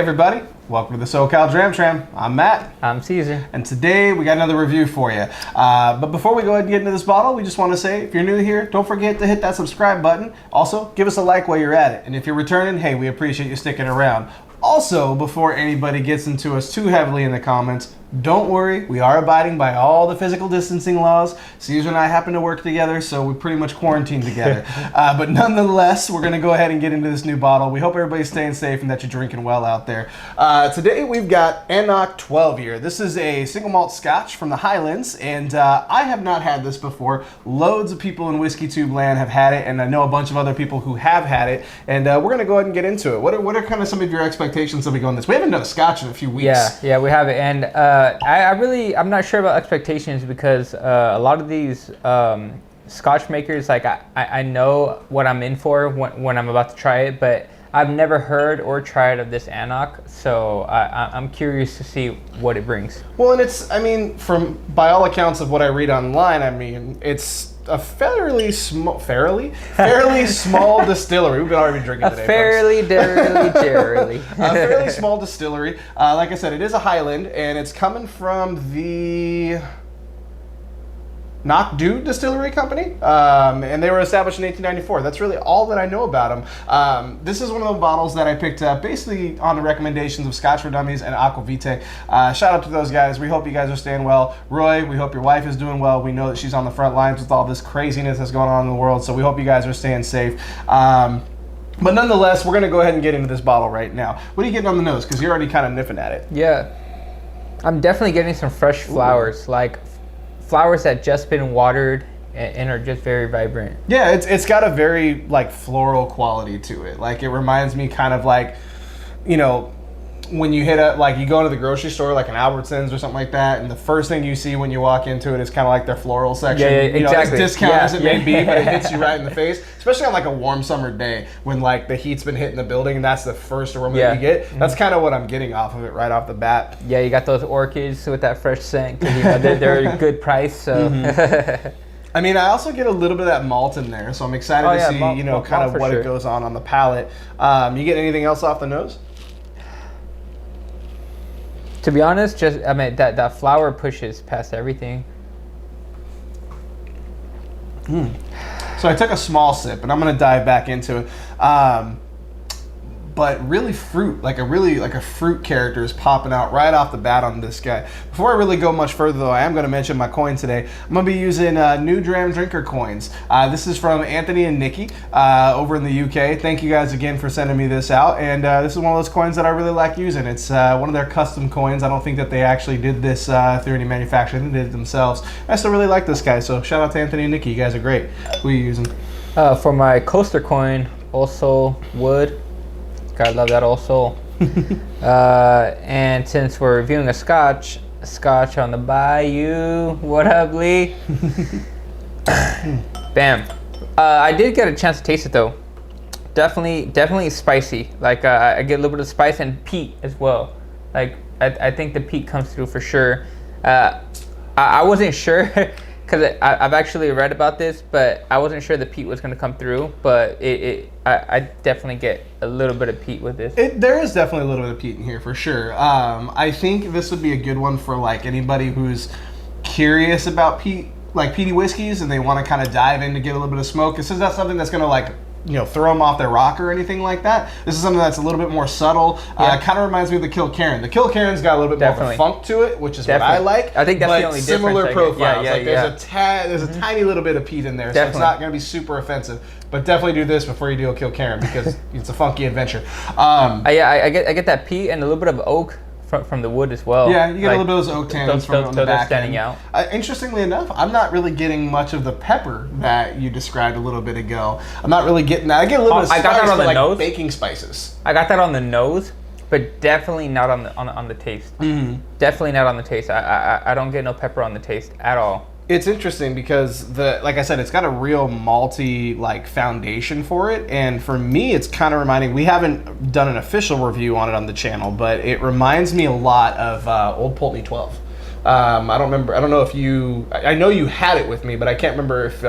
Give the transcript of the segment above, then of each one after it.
everybody, welcome to the SoCal Dram Tram. I'm Matt. I'm Caesar. And today we got another review for you. But before we go ahead and get into this bottle, we just want to say, if you're new here, don't forget to hit that subscribe button. Also, give us a like while you're at it. And if you're returning, hey, we appreciate you sticking around. Also, before anybody gets into us too heavily in the comments, don't worry, we are abiding by all the physical distancing laws. Caesar and I happen to work together, so we pretty much quarantined together. But nonetheless, we're going to go ahead and get into this new bottle. We hope everybody's staying safe and that you're drinking well out there. Today we've got anCnoc 12 year. This is a single malt scotch from the Highlands, and I have not had this before. Loads of people in whiskytube land have had it, and I know a bunch of other people who have had it, and we're going to go ahead and get into it. What are kind of some of your expectations as we go on this? We haven't done a scotch in a few weeks. Yeah, we have it, and I'm not sure about expectations because a lot of these scotch makers, like I know what I'm in for when I'm about to try it, but I've never heard or tried of this anCnoc, so I'm curious to see what it brings. Well, and by all accounts of what I read online, it's a fairly small distillery. We've already been drinking today. A fairly small distillery. Like I said, it is a Highland, and it's coming from the anCnoc Distillery Company, and they were established in 1894. That's really all that I know about them. This is one of the bottles that I picked up basically on the recommendations of Scotch for Dummies and Aquavitae. Shout out to those guys. We hope you guys are staying well. Roy, we hope your wife is doing well. We know that she's on the front lines with all this craziness that's going on in the world, so we hope you guys are staying safe. But nonetheless, we're going to go ahead and get into this bottle right now. What are you getting on the nose? Because you're already kind of nipping at it. Yeah. I'm definitely getting some fresh flowers, like flowers that just been watered and are just very vibrant. Yeah, it's got a very like floral quality to it. Like it reminds me kind of like, when you you go to the grocery store like an Albertsons or something like that, and the first thing you see when you walk into it is kind of like their floral section. Yeah, exactly. As discount as it may be, but it hits you right in the face, especially on like a warm summer day when like the heat's been hitting the building and that's the first aroma that you get. That's kind of what I'm getting off of it right off the bat. Yeah, you got those orchids with that fresh scent because they're a good price. So. I also get a little bit of that malt in there, so I'm excited to see kind of what it goes on the palate. You get anything else off the nose? To be honest, that flower pushes past everything. So I took a small sip, and I'm gonna dive back into it. But really fruit, like a fruit character is popping out right off the bat on this guy. Before I really go much further though, I am gonna mention my coin today. I'm gonna be using new Dram Drinker coins. This is from Anthony and Nikki over in the UK. Thank you guys again for sending me this out. And this is one of those coins that I really like using. It's one of their custom coins. I don't think that they actually did this through any manufacturer. They did it themselves. I still really like this guy, so shout out to Anthony and Nikki. You guys are great. Who are you using? For my coaster coin, also wood. I love that also. And since we're reviewing a scotch on the Bayou, what up, Lee? Bam. I did get a chance to taste it though. Definitely spicy. Like I get a little bit of spice and peat as well. Like I think the peat comes through for sure. I wasn't sure because I've actually read about this, but I wasn't sure the peat was going to come through. But I definitely get a little bit of peat with this. There is definitely a little bit of peat in here for sure. I think this would be a good one for like anybody who's curious about peaty whiskeys and they want to kind of dive in to get a little bit of smoke. This is not something that's going to throw them off their rocker or anything like that. This is something that's a little bit more subtle. Kind of reminds me of the Kilkerran. The Kilkerran's got a little bit more of a funk to it, which is what I like. I think that's the only difference. Similar profiles. There's a tiny little bit of peat in there, so it's not going to be super offensive. But definitely do this before you do a Kilkerran because it's a funky adventure. I get that peat and a little bit of oak from the wood as well. Yeah, you get a little bit of those oak tannins from the back standing out. Interestingly enough, I'm not really getting much of the pepper that you described a little bit ago. I'm not really getting that. I get a little bit of spice, I got that on the nose. Baking spices. I got that on the nose, but definitely not on the taste. Mm-hmm. Definitely not on the taste. I don't get no pepper on the taste at all. It's interesting because like I said, it's got a real malty foundation for it, and for me, it's kind of reminding. We haven't done an official review on it on the channel, but it reminds me a lot of Old Pulteney 12. I don't remember. I don't know if you. I know you had it with me, but I can't remember if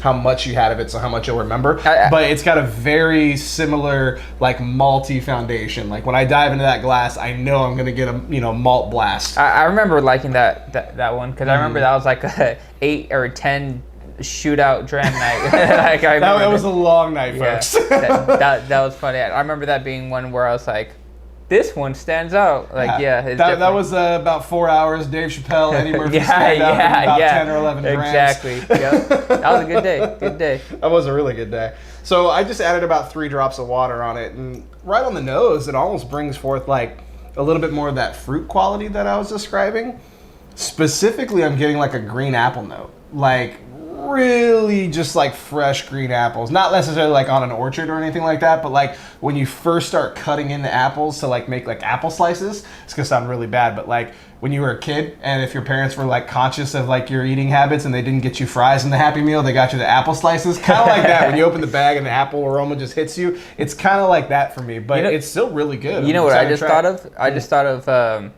how much you had of it, so how much you'll remember. I- But it's got a very similar like malty foundation. Like when I dive into that glass, I know I'm gonna get a malt blast. I remember liking that one because I remember that was like a 8 or 10 shootout dram night. Like I remember that was a long night, yeah, folks. that was funny. I remember that being one where I was like, this one stands out. Like it's that was about 4 hours. Dave Chappelle, Eddie Murphy stand up and about 10 or 11 grams. Exactly. Yep. That was a good day. Good day. That was a really good day. So I just added about 3 drops of water on it, and right on the nose, it almost brings forth like a little bit more of that fruit quality that I was describing. Specifically, I'm getting like a green apple note, like really just like fresh green apples. Not necessarily like on an orchard or anything like that, but like when you first start cutting into apples to like make like apple slices. It's gonna sound really bad, but like when you were a kid and if your parents were like conscious of like your eating habits and they didn't get you fries in the Happy Meal, they got you the apple slices. Kind of like that when you open the bag and the apple aroma just hits you. It's kind of like that for me, but it's still really good. You know what I just thought of? I just thought of.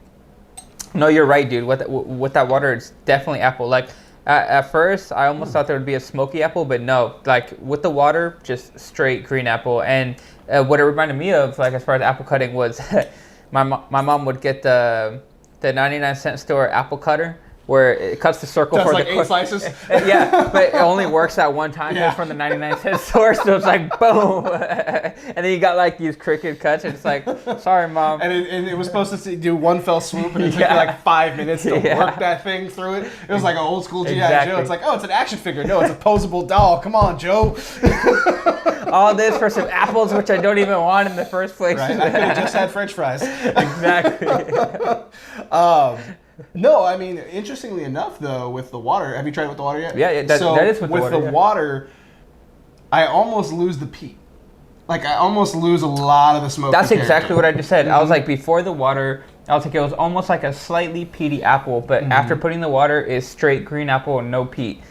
No, you're right, dude. With that water, it's definitely apple. Like at first, I almost thought there would be a smoky apple, but no. Like with the water, just straight green apple. And what it reminded me of, like as far as apple cutting, was my mom would get the 99-cent store apple cutter, where it cuts the circle That's for like the 8 slices. Yeah, but it only works that one time. Yeah. It's from the 99-cent store, so it's like boom, and then you got like these crooked cuts, and it's like, sorry, mom. And it was supposed to do one fell swoop, and it took you like 5 minutes to work that thing through it. It was like an old school G.I. Joe. It's like, oh, it's an action figure. No, it's a posable doll. Come on, Joe. All this for some apples, which I don't even want in the first place. Right? I could have just had French fries. Exactly. No, I mean, interestingly enough, though, with the water, have you tried it with the water yet? Yeah, that is with the water. With the water, I almost lose the peat. Like, I almost lose a lot of the smoke. That's exactly what I just said. I was like, before the water, I was like, it was almost like a slightly peaty apple, but after putting the water, it's straight green apple and no peat.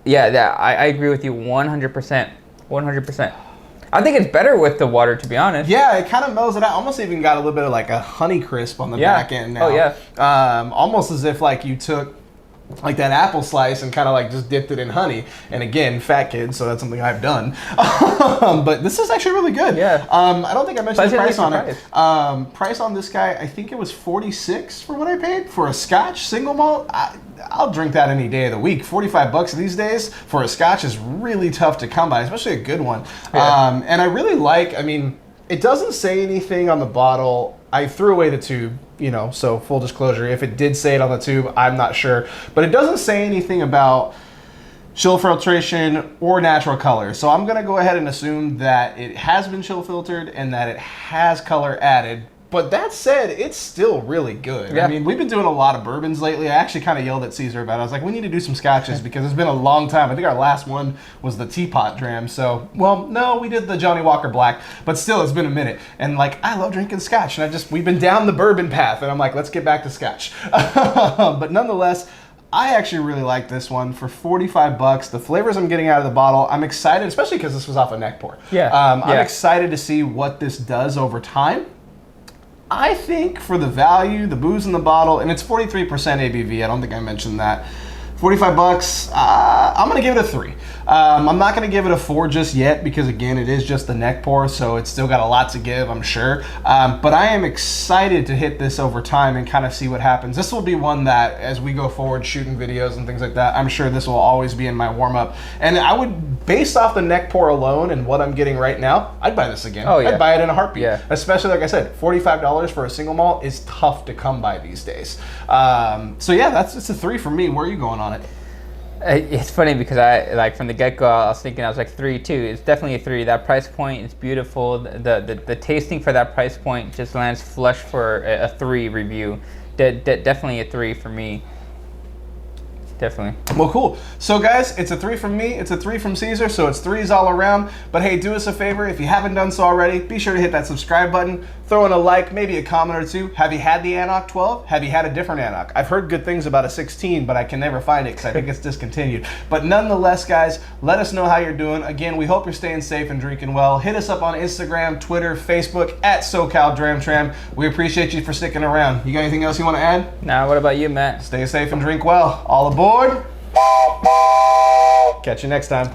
Yeah, I agree with you 100%. 100%. I think it's better with the water, to be honest. Yeah, it kind of mellows it out. Almost even got a little bit of like a honey crisp on the back end now. Oh, yeah. Almost as if like you took like that apple slice and kind of like just dipped it in honey. And again, fat kid, so that's something I've done. But this is actually really good. Yeah. I don't think I mentioned the price on it. Surprised. Price on this guy, I think it was $46 for what I paid for a Scotch single malt. I'll drink that any day of the week. $45 these days for a Scotch is really tough to come by, especially a good one. Yeah. And I really like, I mean, it doesn't say anything on the bottle. I threw away the tube, so full disclosure. If it did say it on the tube, I'm not sure. But it doesn't say anything about chill filtration or natural color. So I'm going to go ahead and assume that it has been chill filtered and that it has color added. But that said, it's still really good. Yeah. I mean, we've been doing a lot of bourbons lately. I actually kind of yelled at Caesar about it. I was like, we need to do some scotches because it's been a long time. I think our last one was the Teapot Dram. So, well, no, we did the Johnny Walker Black, but still, it's been a minute. And like, I love drinking scotch, and we've been down the bourbon path, and I'm like, let's get back to scotch. But nonetheless, I actually really like this one for $45. The flavors I'm getting out of the bottle, I'm excited, especially because this was off a neck pour. Yeah. I'm excited to see what this does over time. I think for the value, the booze in the bottle, and it's 43% ABV. I don't think I mentioned that. $45. I'm gonna give it a 3. I'm not gonna give it a 4 just yet because again, it is just the neck pour, so it's still got a lot to give, I'm sure. But I am excited to hit this over time and kind of see what happens. This will be one that, as we go forward shooting videos and things like that, I'm sure this will always be in my warm up. And I would, based off the neck pour alone and what I'm getting right now, I'd buy this again. Oh, yeah. I'd buy it in a heartbeat. Yeah. Especially like I said, $45 for a single malt is tough to come by these days. So yeah, it's a 3 for me. Where are you going on it? It's funny because I like from the get-go I was thinking I was like 3 too. It's definitely a 3. That price point is beautiful. The tasting for that price point just lands flush for a 3 review. Definitely a 3 for me. Definitely. Well, cool. So guys, it's a 3 from me, it's a 3 from Caesar, so it's 3s all around. But hey, do us a favor, if you haven't done so already, be sure to hit that subscribe button, throw in a like, maybe a comment or two. Have you had the anCnoc 12? Have you had a different anCnoc? I've heard good things about a 16, but I can never find it because I think it's discontinued. But nonetheless, guys, let us know how you're doing. Again, we hope you're staying safe and drinking well. Hit us up on Instagram, Twitter, Facebook, at SoCal Dram Tram. We appreciate you for sticking around. You got anything else you want to add? Nah, what about you, Matt? Stay safe and drink well. All aboard. Catch you next time.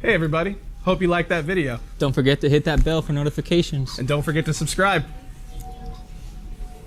Hey everybody, hope you liked that video. Don't forget to hit that bell for notifications. And don't forget to subscribe.